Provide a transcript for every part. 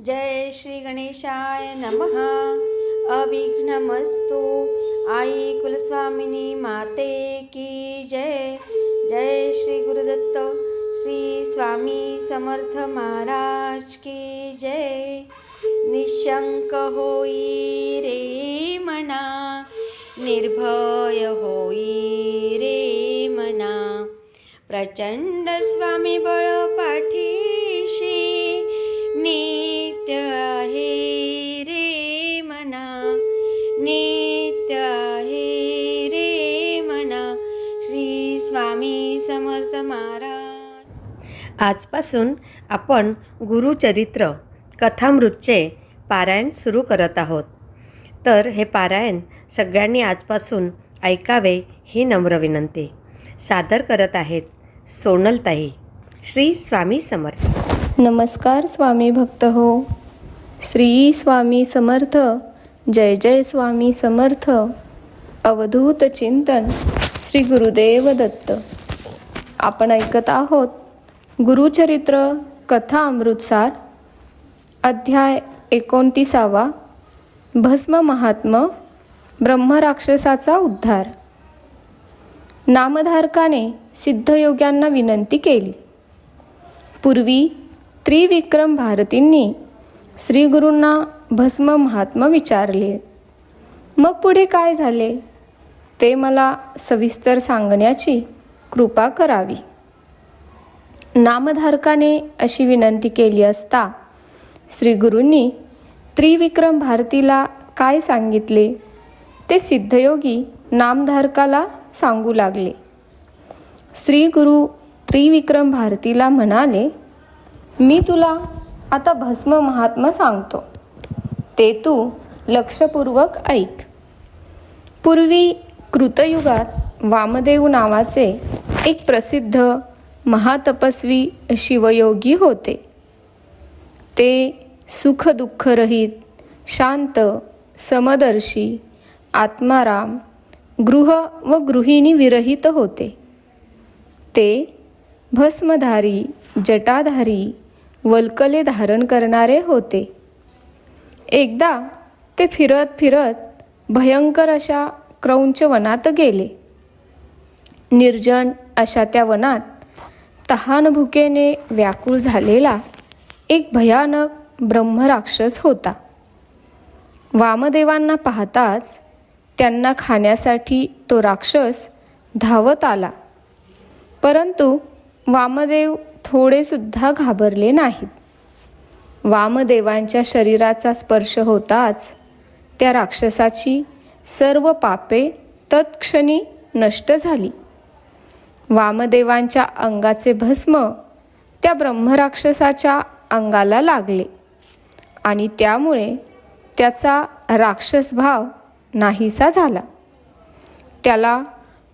जय श्री गणेशाय नमः। अविघ्नमस्तु। आई कुलस्वामिनी माते की जय। जय श्री गुरुदत्त श्री स्वामी समर्थ महाराज की जय। निशंक होई रे मना, निर्भय होई रे मना, प्रचंड स्वामी बळ पाठीशी, नित्य आहे रे मना, नित्य आहे रे मना। श्री स्वामी समर्थ महाराज। आजपासून आपण गुरुचरित्र कथामृतचे पारायण सुरू करत आहोत. तर हे पारायण सगळ्यांनी आजपासून ऐकावे ही नम्र विनंती. सादर करत आहेत सोनलताई. श्री स्वामी समर्थ. नमस्कार स्वामी भक्त हो. श्री स्वामी समर्थ. जय जय स्वामी समर्थ. अवधूत चिंतन श्री गुरुदेव दत्त. आपण ऐकत आहोत गुरुचरित्र कथा अमृतसार, अध्याय 29. भस्म महात्म, ब्रह्मराक्षसाचा उद्धार. नामधारकाने सिद्धयोग्यांना विनंती केली. पूर्वी त्रिविक्रम भारतींनी श्रीगुरूंना भस्म महात्म विचारले. मग पुढे काय झाले ते मला सविस्तर सांगण्याची कृपा करावी. नामधारकाने अशी विनंती केली असता श्रीगुरूंनी त्रिविक्रम भारतीला काय सांगितले ते सिद्धयोगी नामधारकाला सांगू लागले. श्री गुरु त्रिविक्रम भारतीला म्हणाले, मी तुला आता भस्म महात्मा सांगतो, ते तू लक्षपूर्वक ऐक. पूर्वी कृतयुगात वामदेव नावाचे एक प्रसिद्ध महातपस्वी शिवयोगी होते. ते सुखदुःखरहित, शांत, समदर्शी, आत्माराम, गृह व गृहिणी विरहित होते. ते भस्मधारी, जटाधारी, वल्कले धारण करणारे होते. एकदा ते फिरत फिरत भयंकर अशा क्रौंच वनात गेले. निर्जन अशा त्या वनात तहानभुकेने व्याकुळ झालेला एक भयानक ब्रह्मराक्षस होता. वामदेवांना पाहताच त्यांना खाण्यासाठी तो राक्षस धावत आला. परंतु वामदेव थोडेसुद्धा घाबरले नाहीत. वामदेवांच्या शरीराचा स्पर्श होताच त्या राक्षसाची सर्व पापे तत्क्षणी नष्ट झाली. वामदेवांच्या अंगाचे भस्म त्या ब्रह्मराक्षसाच्या अंगाला लागले आणि त्यामुळे त्याचा राक्षसभाव नाहीसा झाला. त्याला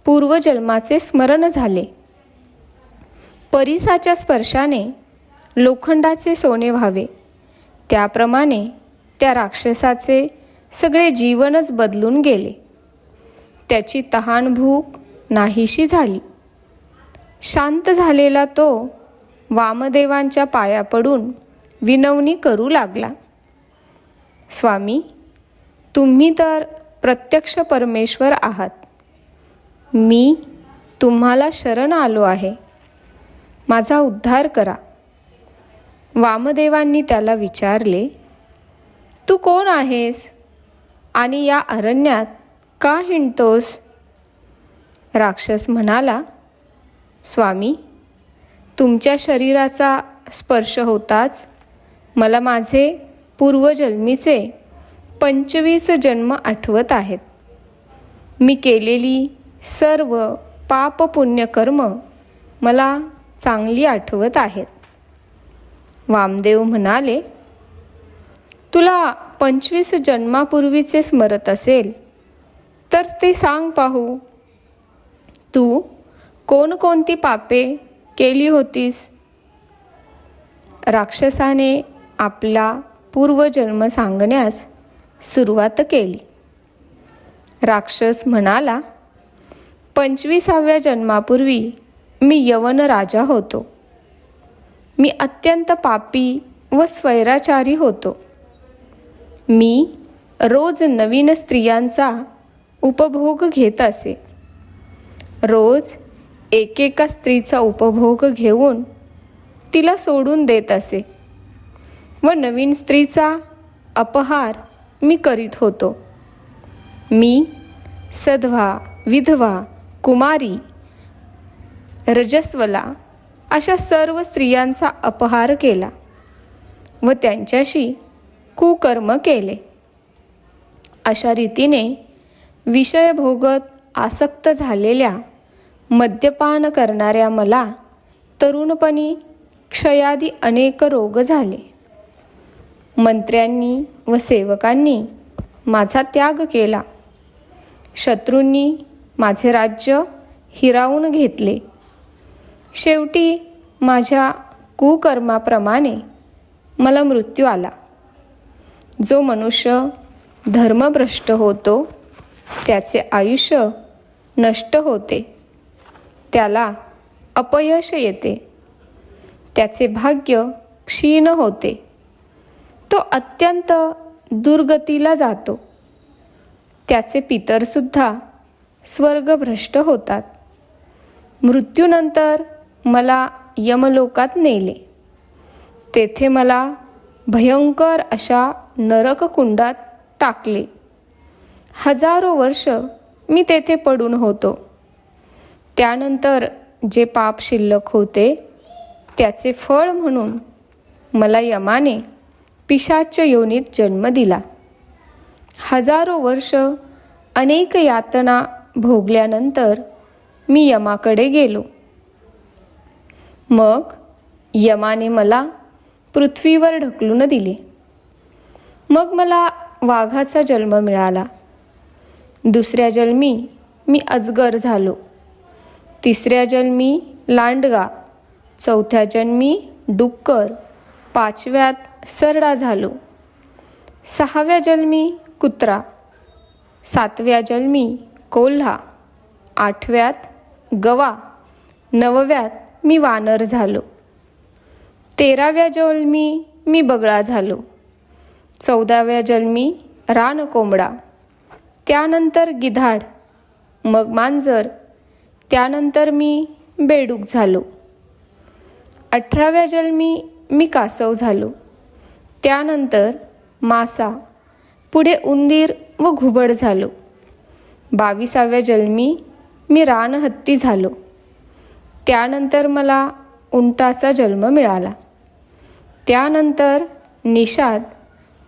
पूर्वजन्माचे स्मरण झाले. परिसाच्या स्पर्शाने लोखंडाचे सोने व्हावे, त्याप्रमाणे त्या राक्षसाचे सगळे जीवनच बदलून गेले. त्याची तहानभूक नाहीशी झाली. शांत झालेला तो वामदेवांच्या पाया पडून विनवणी करू लागला. स्वामी, तुम्ही तर प्रत्यक्ष परमेश्वर आहात. मी तुम्हाला शरण आलो आहे. माझा उद्धार करा. वामदेवांनी त्याला विचारले, तू कोण आहेस आणि या अरण्यात का हिंडतोस? राक्षस म्हणाला, स्वामी, तुमच्या शरीराचा स्पर्श होताच मला माझे पूर्वजन्मीचे 25 जन्म आठवत आहेत. मी केलेली सर्व पाप पुण्यकर्म मला चांगली आठवत आहेत. वामदेव म्हणाले, तुला 25 जन्मापूर्वीचे स्मरत असेल तर ते सांग पाहू. तू कोणकोणती पापे केली होतीस? राक्षसाने आपला पूर्वजन्म सांगण्यास सुरुवात केली. राक्षस म्हणाला, 25व्या जन्मापूर्वी मी यवन राजा होतो. मी अत्यंत पापी व स्वैराचारी होतो. मी रोज नवीन स्त्रियांचा उपभोग घेत असे. रोज एकेका स्त्रीचा उपभोग घेऊन तिला सोडून देत असे व नवीन स्त्रीचा अपहार मी करीत होतो. मी सधवा, विधवा, कुमारी, रजस्वला अशा सर्व स्त्रियांचा अपहार केला व त्यांच्याशी कुकर्म केले. अशा रीतीने विषय भोगत आसक्त झालेल्या मद्यपान करणाऱ्या मला तरुणपणी क्षयादी अनेक रोग झाले. मंत्र्यांनी व सेवकांनी माझा त्याग केला. शत्रूंनी माझे राज्य हिरावून घेतले. शेवटी माझ्या कुकर्माप्रमाणे मला मृत्यू आला. जो मनुष्य धर्मभ्रष्ट होतो त्याचे आयुष्य नष्ट होते, त्याला अपयश येते, त्याचे भाग्य क्षीण होते, तो अत्यंत दुर्गतीला जातो. त्याचे पितरसुद्धा स्वर्गभ्रष्ट होतात. मृत्यूनंतर मला यमलोकात नेले. तेथे मला भयंकर अशा नरककुंडात टाकले. हजारो वर्ष मी तेथे पडून होतो. त्यानंतर जे पाप शिल्लक होते त्याचे फळ म्हणून मला यमाने पिशाच योनीत जन्म दिला. हजारो वर्ष अनेक यातना भोगल्यानंतर मी यमाकडे गेलो. मग यमाने मला पृथ्वीवर ढकलून दिले. मग मला वाघाचा जन्म मिळाला. दुसऱ्या जन्मी मी अजगर झालो. तिसऱ्या जन्मी लांडगा, चौथ्या जन्मी डुक्कर, पाचव्यात सरडा झालो. सहाव्या जन्मी कुत्रा, सातव्या जन्मी कोल्हा, आठव्यात गवा, नवव्यात मी वानर झालो. 13व्या जन्मी मी बगळा झालो. 14व्या जन्मी रानकोंबडा, त्यानंतर गिधाड, मग मांजर, त्यानंतर मी बेडूक झालो. 18व्या जन्मी मी कासव झालो. त्यानंतर मासा, पुढे उंदीर व घुबड झालो. 22व्या जन्मी मी रानहत्ती झालो. त्यानंतर मला उंटाचा जन्म मिळाला. त्यानंतर निषाद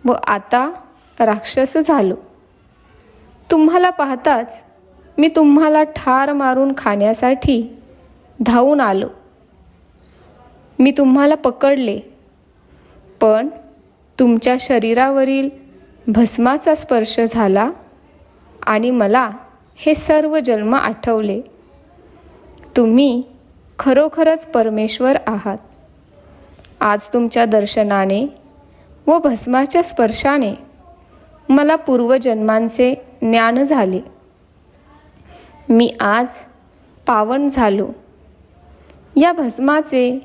व आता राक्षस झालो. तुम्हाला पाहताच मी तुम्हाला ठार मारून खाण्यासाठी धावून आलो. मी तुम्हाला पकडले, पण तुमच्या शरीरावरील भस्माचा स्पर्श झाला आणि मला हे सर्व जन्म आठवले. तुम्ही खरोखरच परमेश्वर आहात. आज तुमच्या दर्शनाने व भस्माच्या स्पर्शाने मला पूर्वजन्मांचे ज्ञान झाले. मी आज पावन झालो. या भस्माचे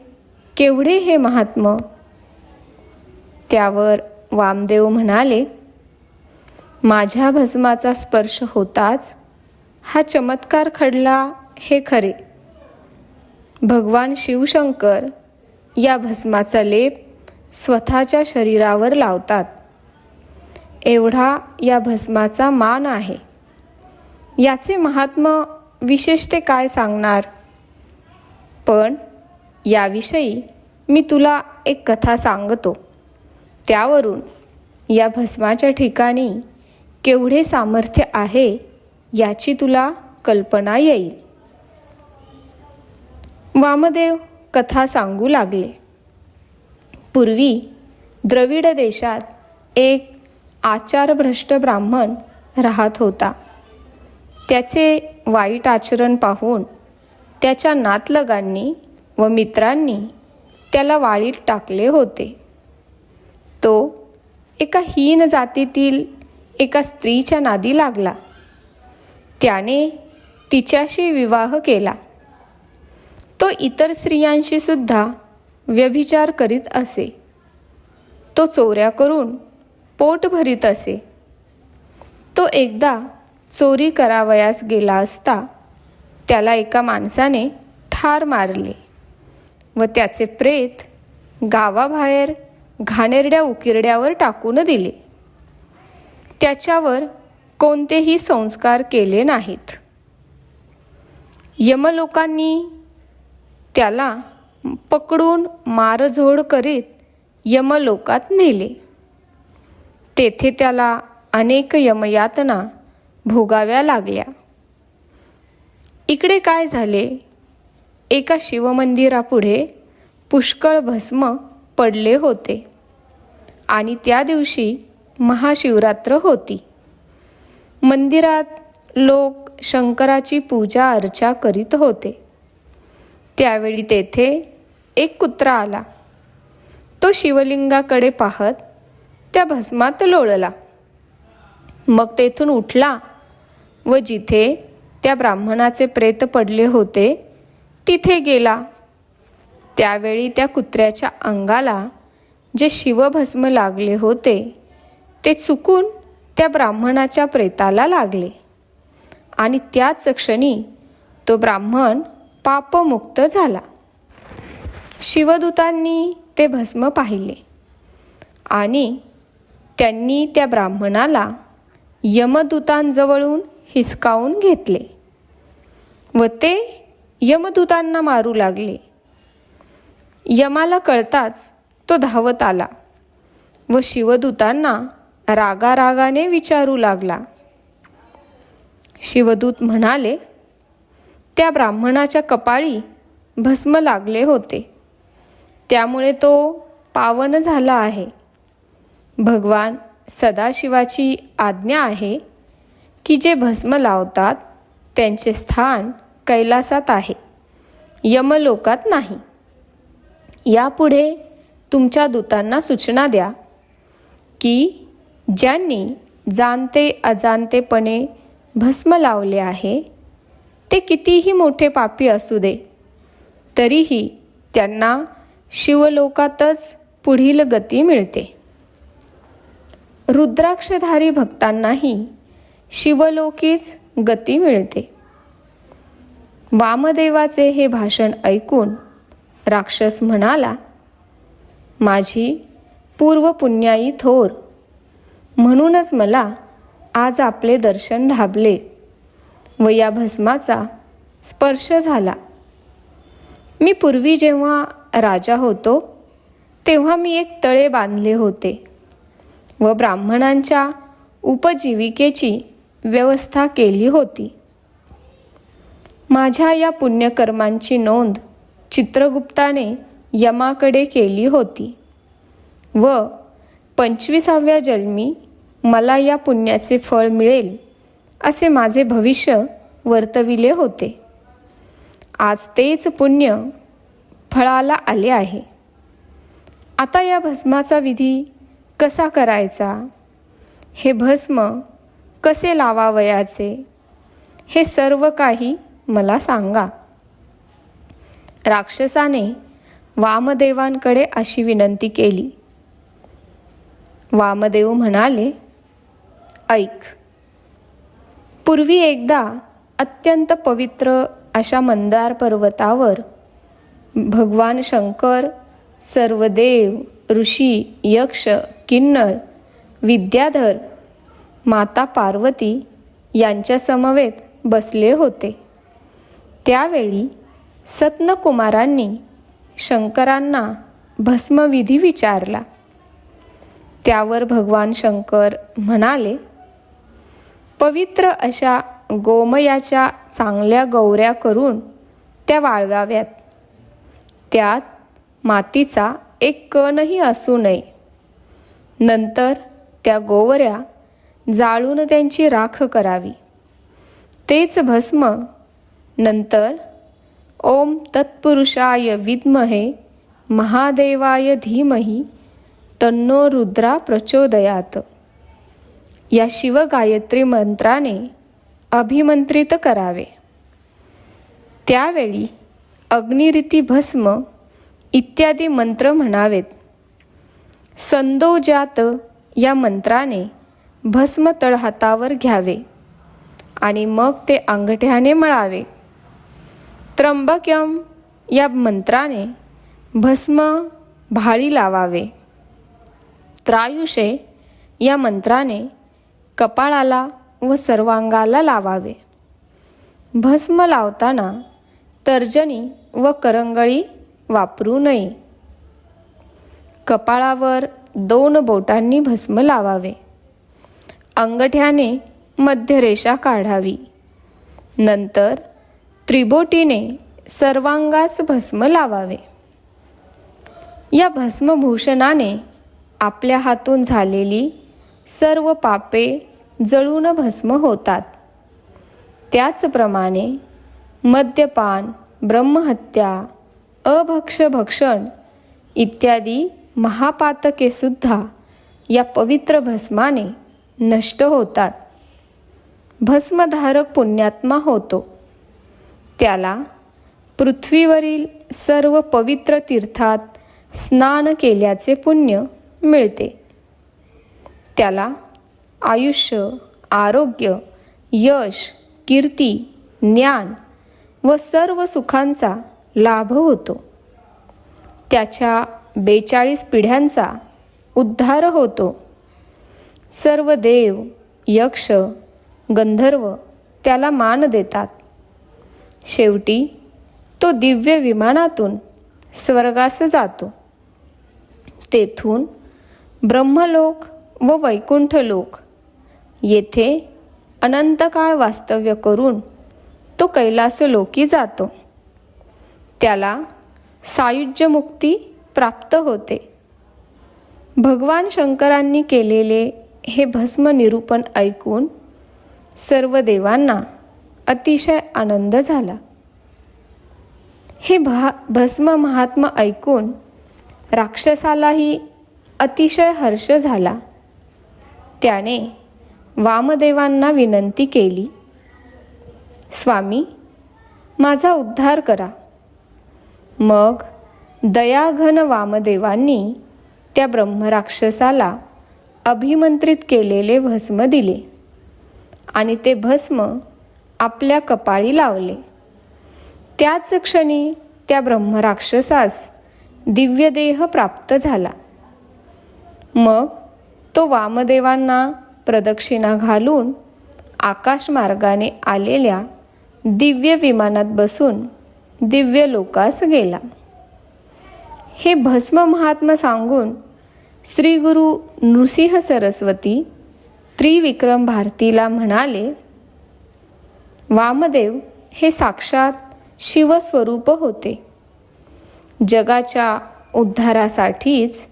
केवढे हे महात्म्य. त्यावर वामदेव म्हणाले, माझ्या भस्माचा स्पर्श होताच हा चमत्कार घडला हे खरे. भगवान शिवशंकर या भस्माचा लेप स्वतःच्या शरीरावर लावतात. एवढा या भस्माचा मान आहे. याचे महात्म्य विशेष ते काय सांगणार. पण याविषयी मी तुला एक कथा सांगतो. त्यावरून या भस्माच्या ठिकाणी केवढे सामर्थ्य आहे याची तुला कल्पना येईल. वामदेव कथा सांगू लागले. पूर्वी द्रविड देशात एक आचारभ्रष्ट ब्राह्मण राहत होता. त्याचे वाईट आचरण पाहून त्याच्या नातलगांनी व मित्रांनी त्याला वाळीत टाकले होते. तो एका हीन जातीतील एका स्त्रीच्या नादी लागला. त्याने तिच्याशी विवाह केला. तो इतर स्त्रियांशी सुद्धा व्यभिचार करीत असे. तो चोऱ्या करून पोट भरीत असे. तो एकदा चोरी करावयास गेला असता त्याला एका माणसाने ठार मारले व त्याचे प्रेत गावाबाहेर घाणेरड्या उकिरड्यावर टाकून दिले. त्याच्यावर कोणतेही संस्कार केले नाहीत. यमलोकांनी त्याला पकडून मारझोड करीत यमलोकात नेले. तेथे त्याला अनेक यमयातना भोगाव्या लागल्या. इकडे काय झाले? एका शिवमंदिरापुढे पुष्कळ भस्म पडले होते आणि त्या दिवशी महाशिवरात्र होती. मंदिरात लोक शंकराची पूजा अर्चा करीत होते. त्यावेळी तेथे एक कुत्रा आला. तो शिवलिंगाकडे पाहत त्या भस्मात लोळला. मग तेथून उठला व जिथे त्या ब्राह्मणाचे प्रेत पडले होते तिथे गेला. त्यावेळी त्या कुत्र्याच्या अंगाला जे शिवभस्म लागले होते ते चुकून त्या ब्राह्मणाच्या प्रेताला लागले आणि त्याच क्षणी तो ब्राह्मण पापमुक्त झाला. शिवदूतांनी ते भस्म पाहिले आणि त्यांनी त्या ब्राह्मणाला यमदूतांजवळून हिसकावून घेतले व ते यमदूतांना मारू लागले. यमाला कळताच तो धावत आला व शिवदूतांना रागारागाने विचारू लागला. शिवदूत म्हणाले, त्या ब्राह्मणाच्या कपाळी भस्म लागले होते, त्यामुळे तो पावन झाला आहे. भगवान सदाशिवाची आज्ञा आहे की जे भस्म लावतात त्यांचे स्थान कैलासात आहे, यमलोकात नाही. यापुढे तुमच्या दूतांना सूचना द्या की ज्यांनी जाणते अजाणतेपणे भस्म लावले आहे ते कितीही मोठे पापी असू दे, तरीही त्यांना शिवलोकातच पुढील गती मिळते. रुद्राक्षधारी भक्तांनाही शिवलोकीच गती मिळते. वामदेवाचे हे भाषण ऐकून राक्षस म्हणाला, माझी पूर्वपुण्याई थोर, म्हणूनच मला आज आपले दर्शन लाभले व या भस्माचा स्पर्श झाला. मी पूर्वी जेव्हा राजा होतो तेव्हा मी एक तळे बांधले होते व ब्राह्मणांच्या उपजीविकेची व्यवस्था केली होती. माझ्या या पुण्यकर्मांची नोंद चित्रगुप्ताने यमाकडे केली होती व 25व्या जन्मी मला या पुण्याचे फळ मिळेल असे माझे भविष्य वर्तविले होते. आज तेच पुण्य फळाला आले आहे. आता या भस्माचा विधी कसा करायचा, हे भस्म कसे लावावयाचे, हे सर्व काही मला सांगा. राक्षसाने वामदेवांकडे अशी विनंती केली. वामदेव म्हणाले, ऐक, पूर्वी एकदा अत्यंत पवित्र अशा मंदार पर्वतावर भगवान शंकर, सर्व देव, ऋषी, यक्ष, किन्नर, विद्याधर, माता पार्वती यांच्या समवेत बसले होते. त्यावेळी सत्नकुमारांनी शंकरांना भस्मविधी विचारला. त्यावर भगवान शंकर म्हणाले, पवित्र अशा गोमयाच्या चांगल्या गौऱ्या करून त्या वाळवाव्यात. त्यात मातीचा एक कणही असू नये. नंतर त्या गोवऱ्या जाळून त्यांची राख करावी. तेच भस्म नंतर ओम तत्पुरुषाय विद्महे महादेवाय धीमहि तन्नो रुद्रा प्रचोदयात या शिवगायत्री मंत्राने अभिमंत्रित करावे. त्यावेळी अग्निरिती भस्म इत्यादी मंत्र म्हणावेत. संदोजात या मंत्राने भस्म तळहातावर घ्यावे आणि मग ते अंगठ्याने मळावे. त्र्यंबकम या मंत्राने भस्म भाळी लावावे. त्रायुषे या मंत्राने कपाळाला व सर्वांगाला लावावे. भस्म लावताना तर्जनी व करंगळी वापरू नये. कपाळावर 2 बोटांनी भस्म लावावे. अंगठ्याने मध्यरेषा काढावी. नंतर त्रिबोटीने सर्वांगास भस्म लावावे. या भस्मभूषणाने आपल्या हातून झालेली सर्व पापे जळून भस्म होतात. त्याचप्रमाणे मद्यपान, ब्रह्महत्या, अभक्षभक्षण इत्यादी महापातके सुद्धा या पवित्र भस्माने नष्ट होतात. भस्मधारक पुण्यात्मा होतो. त्याला पृथ्वीवरील सर्व पवित्र तीर्थात स्नान केल्याचे पुण्य मिळते. त्याला आयुष्य, आरोग्य, यश, कीर्ती, ज्ञान व सर्व सुखांचा लाभ होतो. त्याच्या 42 पिढ्यांचा उद्धार होतो. सर्व देव, यक्ष, गंधर्व त्याला मान देतात. शेवटी तो दिव्य विमानातून स्वर्गास जातो. तेथून ब्रह्मलोक व वैकुंठलोक येथे अनंतकाळ वास्तव्य करून तो कैलासलोकी जातो. त्याला सायुज्य मुक्ती प्राप्त होते. भगवान शंकरांनी केलेले हे भस्म निरूपण ऐकून सर्व देवांना अतिशय आनंद झाला. हे भस्म महात्मा ऐकून राक्षसालाही अतिशय हर्ष झाला. त्याने वामदेवांना विनंती केली, स्वामी, माझा उद्धार करा. मग दयाघन वामदेवांनी त्या ब्रह्मराक्षसाला अभिमंत्रित केलेले भस्म दिले आणि ते भस्म आपल्या कपाळी लावले. त्याच क्षणी त्या ब्रह्मराक्षसास दिव्यदेह प्राप्त झाला. मग तो वामदेवांना प्रदक्षिणा घालून आकाशमार्गाने आलेल्या दिव्य विमानात बसून दिव्य लोकास गेला. हे भस्म महात्मा सांगून श्री गुरु नृसिंह सरस्वती त्रिविक्रम भारतीला म्हणाले, वामदेव हे साक्षात शिवस्वरूप होते. जगाच्या उद्धारासाठीच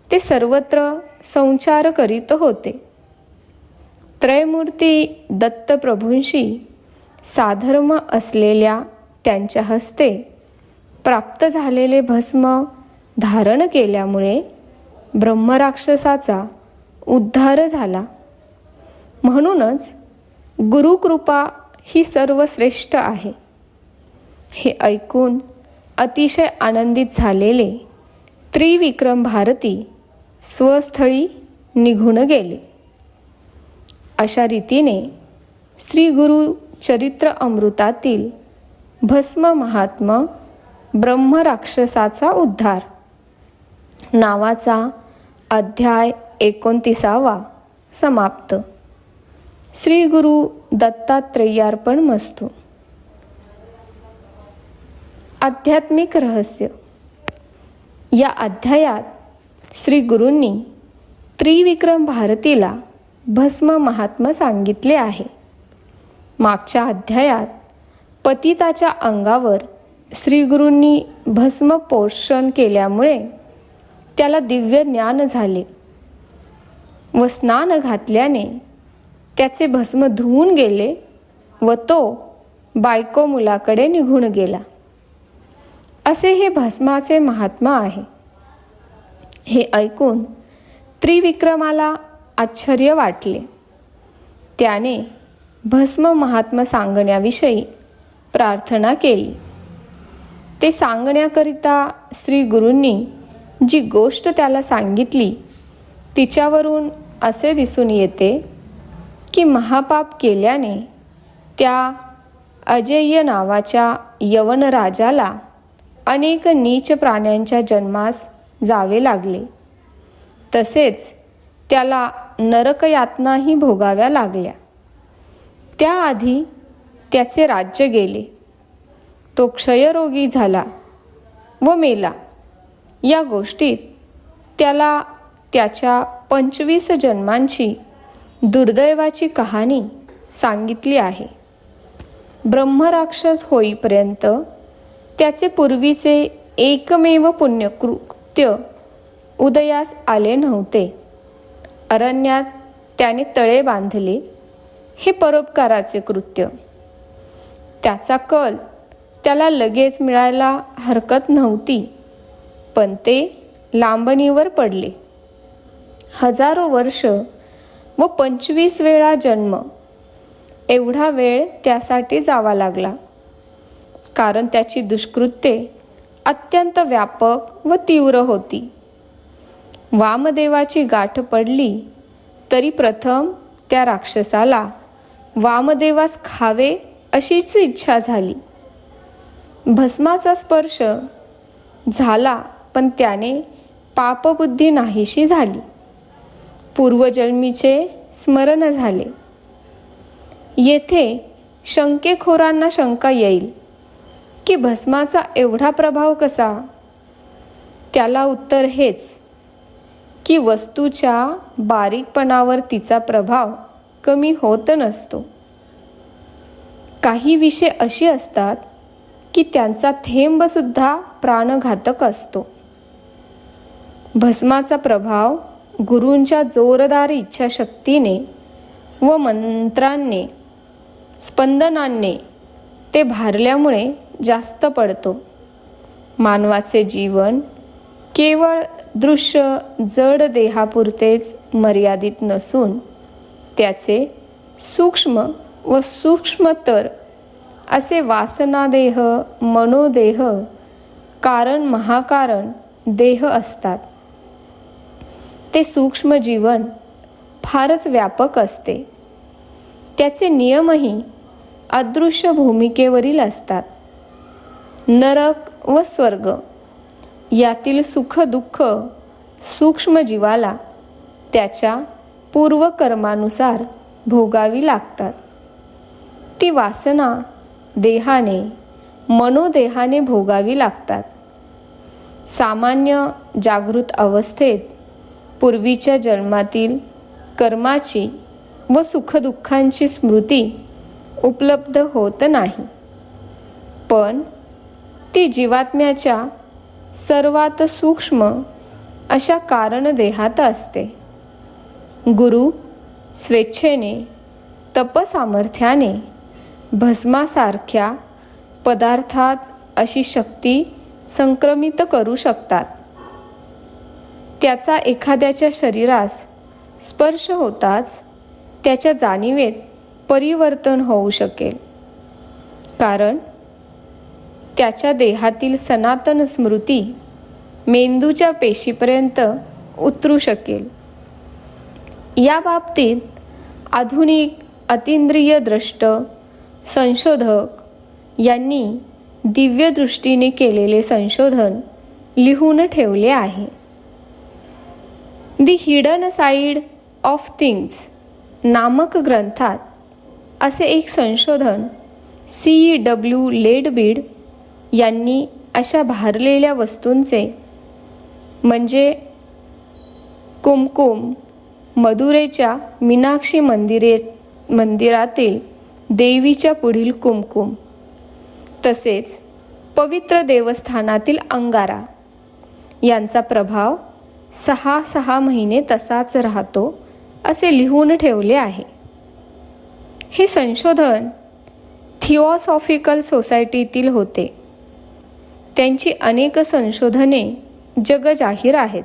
ते सर्वत्र संचार करीत होते. त्रयमूर्ती दत्तप्रभूंशी साधर्म असलेल्या त्यांच्या हस्ते प्राप्त झालेले भस्म धारण केल्यामुळे ब्रह्मराक्षसाचा उद्धार झाला. म्हणूनच गुरुकृपा ही सर्वश्रेष्ठ आहे. हे ऐकून अतिशय आनंदित झालेले त्रिविक्रम भारती स्वस्थळी निघून गेले. अशा रीतीने श्री गुरु चरित्र अमृतातील भस्म महात्मा ब्रह्मराक्षसाचा उद्धार नावाचा अध्याय 29 समाप्त. श्री गुरु दत्तात्रेयार्पणमस्तु. आध्यात्मिक रहस्य. या अध्यायात श्री गुरूंनी त्रिविक्रम भारतीला भस्म महात्मा सांगितले आहे. मागच्या अध्यायात पतिताच्या अंगावर श्री गुरूंनी भस्म पोषण केल्यामुळे त्याला दिव्य ज्ञान झाले व स्नान घातल्याने त्याचे भस्म धुवून गेले व तो बायको मुलाकडे निघून गेला. असे हे भस्माचे महात्मा आहे. हे ऐकून त्रिविक्रमाला आश्चर्य वाटले. त्याने भस्म महात्मा सांगण्याविषयी प्रार्थना केली. ते सांगण्याकरिता श्री गुरूंनी जी गोष्ट त्याला सांगितली तिच्यावरून असे दिसून येते की महापाप केल्याने त्या अजेय नावाच्या यवन राजाला अनेक नीच प्राण्यांच्या जन्मास जावे लागले. तसेच त्याला नरकयातनाही भोगाव्या लागल्या. त्याआधी त्याचे राज्य गेले. तो क्षयरोगी झाला व मेला. या गोष्टीत त्याला त्याच्या 25 जन्मांची दुर्दैवाची कहाणी सांगितली आहे. ब्रह्मराक्षस होईपर्यंत त्याचे पूर्वीचे एकमेव पुण्यकृत्य उदयास आले नव्हते. अरण्यात त्याने तळे बांधले, हे परोपकाराचे कृत्य. त्याचा कल त्याला लगेच मिळायला हरकत नव्हती, पण ते लांबणीवर पडले. हजारो वर्ष व 25 वेळा जन्म एवढा वेळ त्यासाठी जावा लागला. कारण त्याची दुष्कृत्ये अत्यंत व्यापक व तीव्र होती. वामदेवाची गाठ पडली तरी प्रथम त्या राक्षसाला वामदेवास खावे अशीच इच्छा झाली. भस्माचा स्पर्श झाला, पण त्याने पापबुद्धी नाहीशी झाली. पूर्वजन्मीचे स्मरण झाले. येथे शंकेखोरांना शंका येईल की भस्माचा एवढा प्रभाव कसा? त्याला उत्तर हेच की वस्तूच्या बारीकपणावर तिचा प्रभाव कमी होत नसतो. काही विषय अशी असतात की त्यांचा थेंबसुद्धा प्राणघातक असतो. भस्माचा प्रभाव गुरूंच्या जोरदार इच्छाशक्तीने व मंत्रांनी स्पंदनांनी ते भारल्यामुळे जास्त पडतो. मानवाचे जीवन केवळ दृश्य जड देहापुरतेच मर्यादित नसून त्याचे सूक्ष्म व सूक्ष्मतर असे वासनादेह, मनोदेह, कारण महाकारण देह असतात. ते सूक्ष्म जीवन फारच व्यापक असते. त्याचे नियमही अदृश्य भूमिकेवरील असतात. नरक व स्वर्ग यातील सुख दुःख सूक्ष्म जीवाला त्याच्या पूर्वकर्मानुसार भोगावी लागतात. ती वासना देहाने, मनोदेहाने भोगावी लागतात. सामान्य जागृत अवस्थेत पूर्वीच्या जन्मातील कर्माची व सुखदुःखांची स्मृती उपलब्ध होत नाही, पण ती जीवात्म्याच्या सर्वात सूक्ष्म अशा कारणदेहात असते. गुरु स्वेच्छेने, तपसामर्थ्याने भस्मासारख्या पदार्थात अशी शक्ती संक्रमित करू शकतात. त्याचा एखाद्याच्या शरीरास स्पर्श होताच त्याच्या जाणीवेत परिवर्तन होऊ शकेल, कारण त्याच्या देहातील सनातन स्मृती मेंदूच्या पेशीपर्यंत उतरू शकेल. या बाबतीत आधुनिक अतींद्रिय द्रष्ट संशोधक यांनी दिव्य दृष्टीने केलेले संशोधन लिहून ठेवले आहे. दी हिडन साईड ऑफ थिंग्स नामक ग्रंथात असे एक संशोधन C.W. लेडबीड यांनी अशा भारलेल्या वस्तूंचे म्हणजे कुमकुम, मदुरेच्या मीनाक्षी मंदिरातील देवीच्या पुढील कुमकुम, तसेच पवित्र देवस्थानातील अंगारा यांचा प्रभाव 6 महिने तसाच राहतो असे लिहून ठेवले आहे. हे संशोधन थिओसॉफिकल सोसायटीतील होते. त्यांची अनेक संशोधने जगजाहीर आहेत.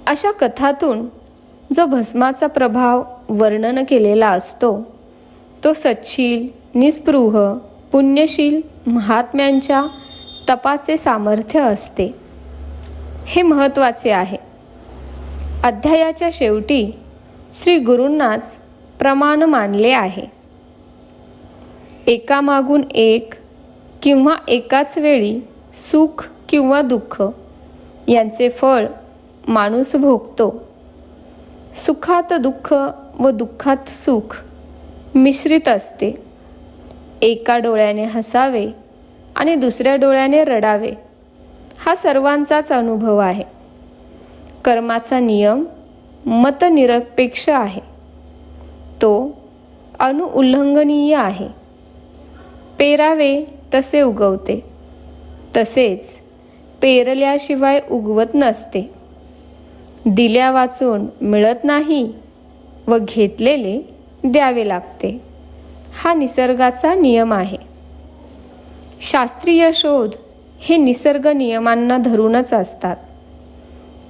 अशा कथातून जो भस्माचा प्रभाव वर्णन केलेला असतो तो सच्छील, निस्पृह, पुण्यशील महात्म्यांच्या तपाचे सामर्थ्य असते. हे महत्त्वाचे आहे. अध्यायाच्या शेवटी श्री गुरूंनाच प्रमाण मानले आहे. एकामागून एक किंवा एकाच वेळी सुख किंवा दुःख यांचे फळ माणूस भोगतो. सुखात दुःख व दुःखात सुख मिश्रित असते. एका डोळ्याने हसावे आणि दुसऱ्या डोळ्याने रडावे हा सर्वांचाच अनुभव आहे. कर्माचा नियम मतनिरपेक्ष आहे. तो अनुउल्लंघनीय आहे. पेरावे तसे उगवते, तसेच पेरल्याशिवाय उगवत नसते. दिल्या वाचून मिळत नाही व घेतलेले द्यावे लागते हा निसर्गाचा नियम आहे. शास्त्रीय शोध हे निसर्ग नियमांना धरूनच असतात.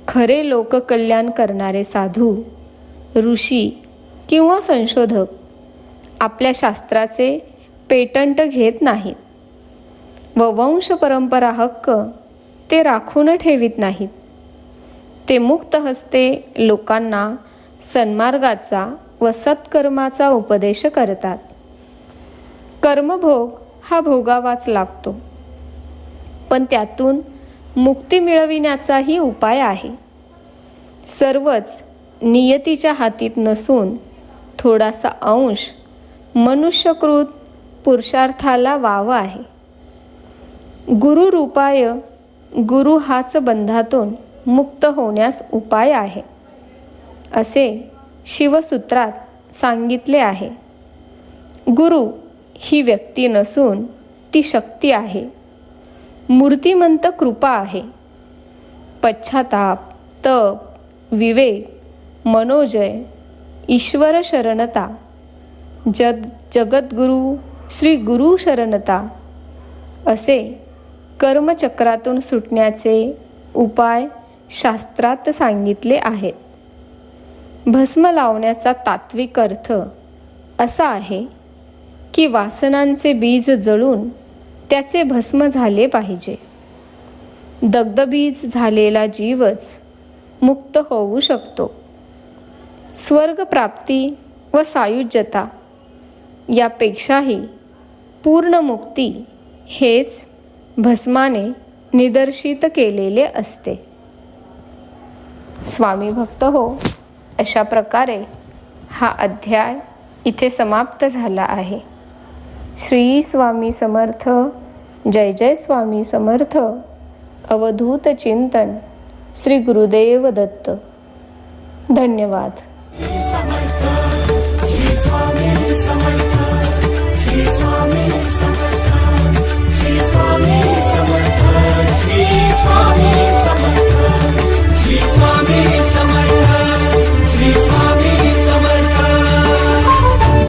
खरे लोककल्याण करणारे साधू, ऋषी किंवा संशोधक आपल्या शास्त्राचे पेटंट घेत नाहीत व वंश परंपरा हक्क ते राखून ठेवित नाहीत. ते मुक्त हस्ते लोकांना सन्मार्गाचा व सत्कर्माचा उपदेश करतात. कर्मभोग हा भोगावाच लागतो, पण त्यातून मुक्ती मिळविण्याचाही उपाय आहे. सर्वच नियतीच्या हातीत नसून थोडासा अंश मनुष्यकृत पुरुषार्थाला वाव आहे. गुरुरूपाय गुरु हाच बंधातून मुक्त होण्यास उपाय आहे असे शिवसूत्रात सांगितले आहे. गुरु ही व्यक्ती नसून ती शक्ती आहे. मूर्तिमंत कृपा आहे. पश्चाताप, तप, विवेक, मनोजय, ईश्वर शरणता, जगद्गुरु श्री गुरु शरणता असे कर्मचक्रातून सुटण्याचे उपाय शास्त्रात सांगितले आहेत. भस्म लावण्याचा तात्विक अर्थ असा आहे की वासनांचे बीज जळून त्याचे भस्म झाले पाहिजे. दग्धबीज झालेला जीवच मुक्त होऊ शकतो. स्वर्गप्राप्ती व सायुज्यता यापेक्षाही पूर्ण मुक्ती हेच भस्माने निदर्शित केलेले असते. स्वामी भक्त हो, अशा प्रकारे हा अध्याय इथे समाप्त झाला आहे. श्री स्वामी समर्थ. जय जय स्वामी समर्थ. अवधूत चिंतन श्री गुरुदेव दत्त. धन्यवाद.